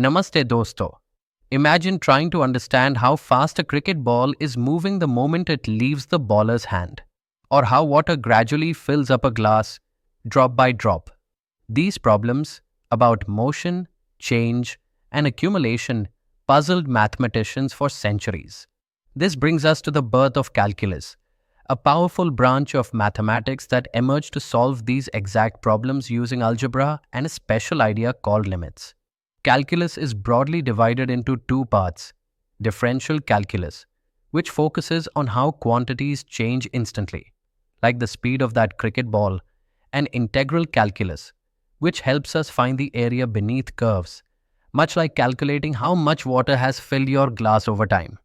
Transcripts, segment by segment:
Namaste dosto. Imagine trying to understand how fast a cricket ball is moving the moment it leaves the bowler's hand, or how water gradually fills up a glass, drop by drop. These problems about motion, change, and accumulation puzzled mathematicians for centuries. This brings us to the birth of calculus, a powerful branch of mathematics that emerged to solve these exact problems using algebra and a special idea called limits. Calculus is broadly divided into two parts: differential calculus, which focuses on how quantities change instantly, like the speed of that cricket ball, and integral calculus, which helps us find the area beneath curves, much like calculating how much water has filled your glass over time.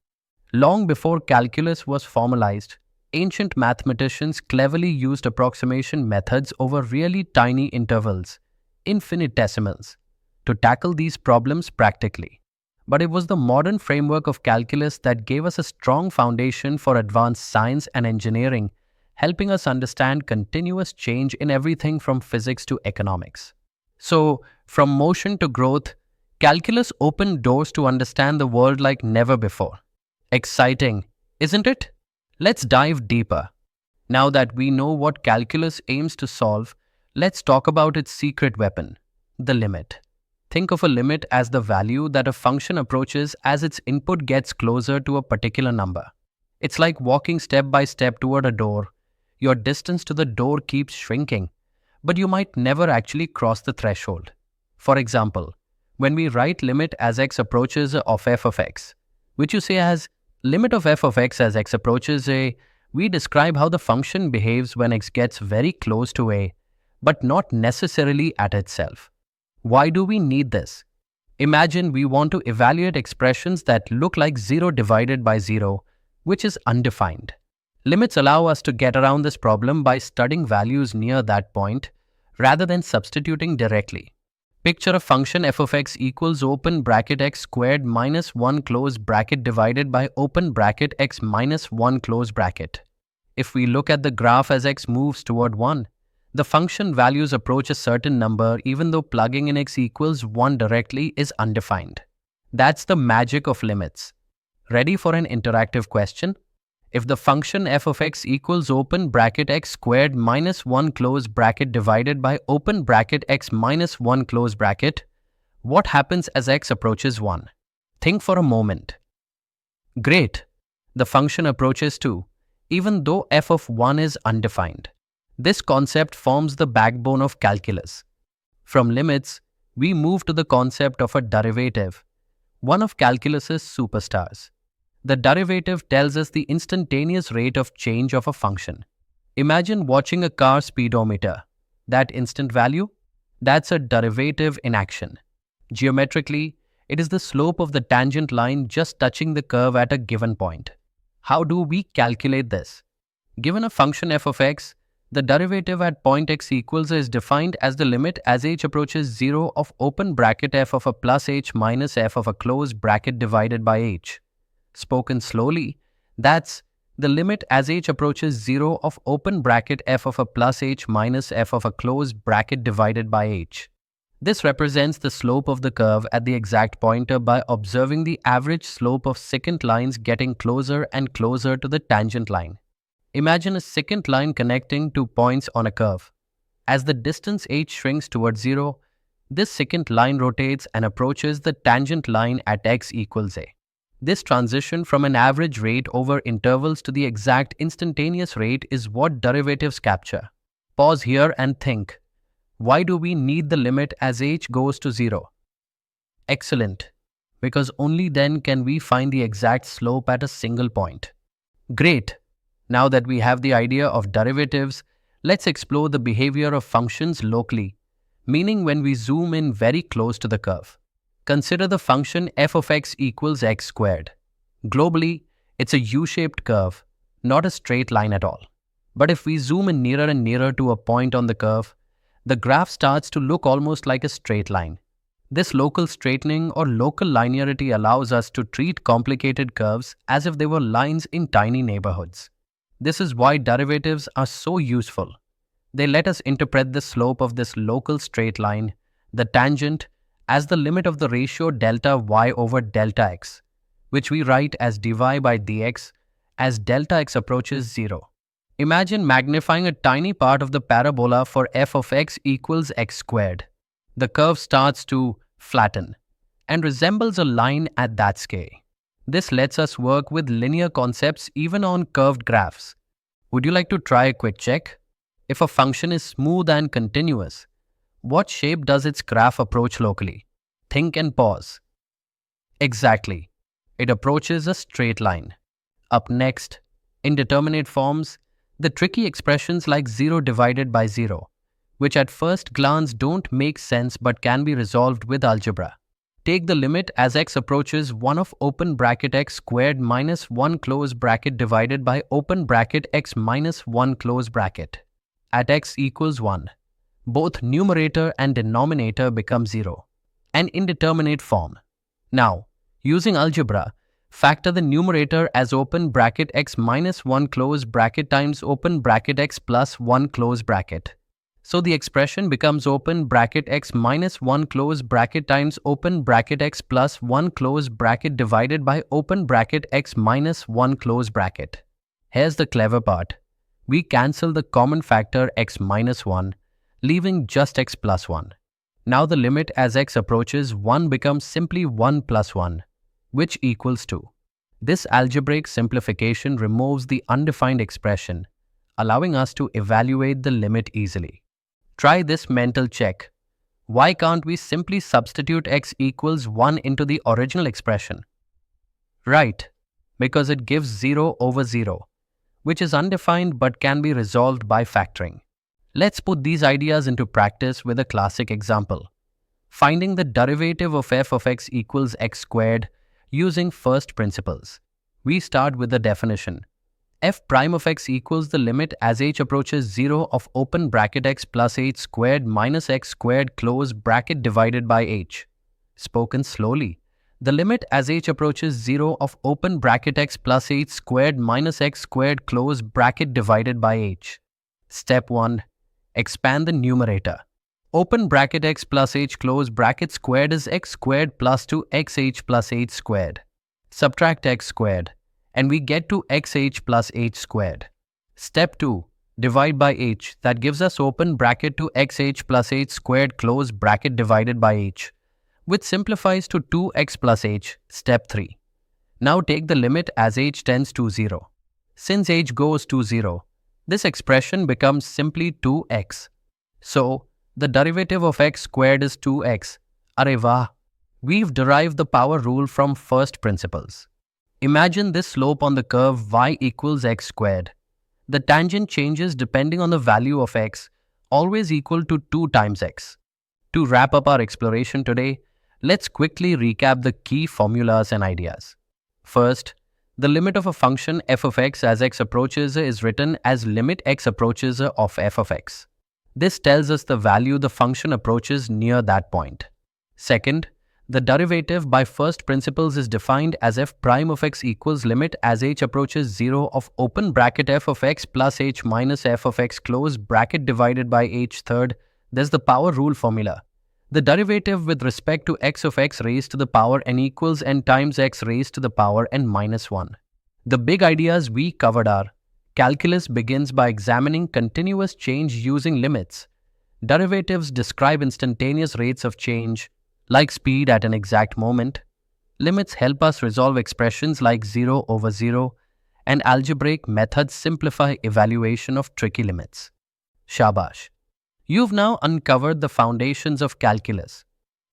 Long before calculus was formalized, ancient mathematicians cleverly used approximation methods over really tiny intervals, infinitesimals, to tackle these problems practically. But it was the modern framework of calculus that gave us a strong foundation for advanced science and engineering, helping us understand continuous change in everything from physics to economics. So, from motion to growth, calculus opened doors to understand the world like never before. Exciting, isn't it? Let's dive deeper. Now that we know what calculus aims to solve, let's talk about its secret weapon, the limit. Think of a limit as the value that a function approaches as its input gets closer to a particular number. It's like walking step by step toward a door. Your distance to the door keeps shrinking, but you might never actually cross the threshold. For example, when we write limit as x approaches of f of x, which you say as limit of f of x as x approaches a, we describe how the function behaves when x gets very close to a, but not necessarily at itself. Why do we need this? Imagine we want to evaluate expressions that look like 0 divided by 0, which is undefined. Limits allow us to get around this problem by studying values near that point, rather than substituting directly. Picture a function f of x equals open bracket x squared minus 1 close bracket divided by open bracket x minus 1 close bracket. If we look at the graph as x moves toward 1, the function values approach a certain number even though plugging in x equals 1 directly is undefined. That's the magic of limits. Ready for an interactive question? If the function f of x equals open bracket x squared minus 1 close bracket divided by open bracket x minus 1 close bracket, what happens as x approaches 1? Think for a moment. Great! The function approaches 2, even though f of 1 is undefined. This concept forms the backbone of calculus. From limits, we move to the concept of a derivative, one of calculus's superstars. The derivative tells us the instantaneous rate of change of a function. Imagine watching a car speedometer. That instant value? That's a derivative in action. Geometrically, it is the slope of the tangent line just touching the curve at a given point. How do we calculate this? Given a function f of x, the derivative at point x equals is defined as the limit as h approaches 0 of open bracket f of a plus h minus f of a close bracket divided by h. Spoken slowly, that's the limit as h approaches 0 of open bracket f of a plus h minus f of a close bracket divided by h. This represents the slope of the curve at the exact pointer by observing the average slope of secant lines getting closer and closer to the tangent line. Imagine a secant line connecting two points on a curve. As the distance h shrinks towards 0, this secant line rotates and approaches the tangent line at x equals a. This transition from an average rate over intervals to the exact instantaneous rate is what derivatives capture. Pause here and think. Why do we need the limit as h goes to 0? Excellent. Because only then can we find the exact slope at a single point. Great. Now that we have the idea of derivatives, let's explore the behavior of functions locally, meaning when we zoom in very close to the curve. Consider the function f of x equals x squared. Globally, it's a U-shaped curve, not a straight line at all. But if we zoom in nearer and nearer to a point on the curve, the graph starts to look almost like a straight line. This local straightening or local linearity allows us to treat complicated curves as if they were lines in tiny neighborhoods. This is why derivatives are so useful. They let us interpret the slope of this local straight line, the tangent, as the limit of the ratio delta y over delta x, which we write as dy by dx as delta x approaches 0. Imagine magnifying a tiny part of the parabola for f of x equals x squared. The curve starts to flatten and resembles a line at that scale. This lets us work with linear concepts even on curved graphs. Would you like to try a quick check? If a function is smooth and continuous, what shape does its graph approach locally? Think and pause. Exactly. It approaches a straight line. Up next, indeterminate forms, the tricky expressions like 0 divided by 0, which at first glance don't make sense but can be resolved with algebra. Take the limit as x approaches 1 of open bracket x squared minus 1 close bracket divided by open bracket x minus 1 close bracket. At x equals 1, both numerator and denominator become 0, an indeterminate form. Now, using algebra, factor the numerator as open bracket x minus 1 close bracket times open bracket x plus 1 close bracket. So the expression becomes open bracket x minus 1 close bracket times open bracket x plus 1 close bracket divided by open bracket x minus 1 close bracket. Here's the clever part. We cancel the common factor x minus 1, leaving just x plus 1. Now the limit as x approaches 1 becomes simply 1 plus 1, which equals 2. This algebraic simplification removes the undefined expression, allowing us to evaluate the limit easily. Try this mental check. Why can't we simply substitute x equals 1 into the original expression? Right, because it gives 0 over 0, which is undefined but can be resolved by factoring. Let's put these ideas into practice with a classic example. Finding the derivative of f of x equals x squared using first principles. We start with the definition. F prime of x equals the limit as h approaches 0 of open bracket x plus h squared minus x squared close bracket divided by h. Spoken slowly. The limit as h approaches 0 of open bracket x plus h squared minus x squared close bracket divided by h. Step 1. Expand the numerator. Open bracket x plus h close bracket squared is x squared plus 2xh plus h squared. Subtract x squared, and we get to xh plus h squared. Step 2. Divide by h, that gives us open bracket to xh plus h squared close bracket divided by h, which simplifies to 2x plus h. Step 3. Now take the limit as h tends to 0. Since h goes to 0, this expression becomes simply 2x. So, the derivative of x squared is 2x. Arey wah! We've derived the power rule from first principles. Imagine this slope on the curve y equals x squared. The tangent changes depending on the value of x, always equal to 2 times x. To wrap up our exploration today, let's quickly recap the key formulas and ideas. First, the limit of a function f of x as x approaches is written as limit x approaches of f of x. This tells us the value the function approaches near that point. Second, the derivative by first principles is defined as f prime of x equals limit as h approaches 0 of open bracket f of x plus h minus f of x close bracket divided by h. Third, there's the power rule formula. The derivative with respect to x of x raised to the power n equals n times x raised to the power n minus 1. The big ideas we covered are: calculus begins by examining continuous change using limits. Derivatives describe instantaneous rates of change, like speed at an exact moment. Limits help us resolve expressions like 0 over 0, and algebraic methods simplify evaluation of tricky limits. Shabash! You've now uncovered the foundations of calculus.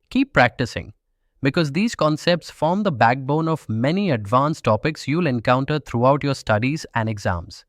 Keep practicing, because these concepts form the backbone of many advanced topics you'll encounter throughout your studies and exams.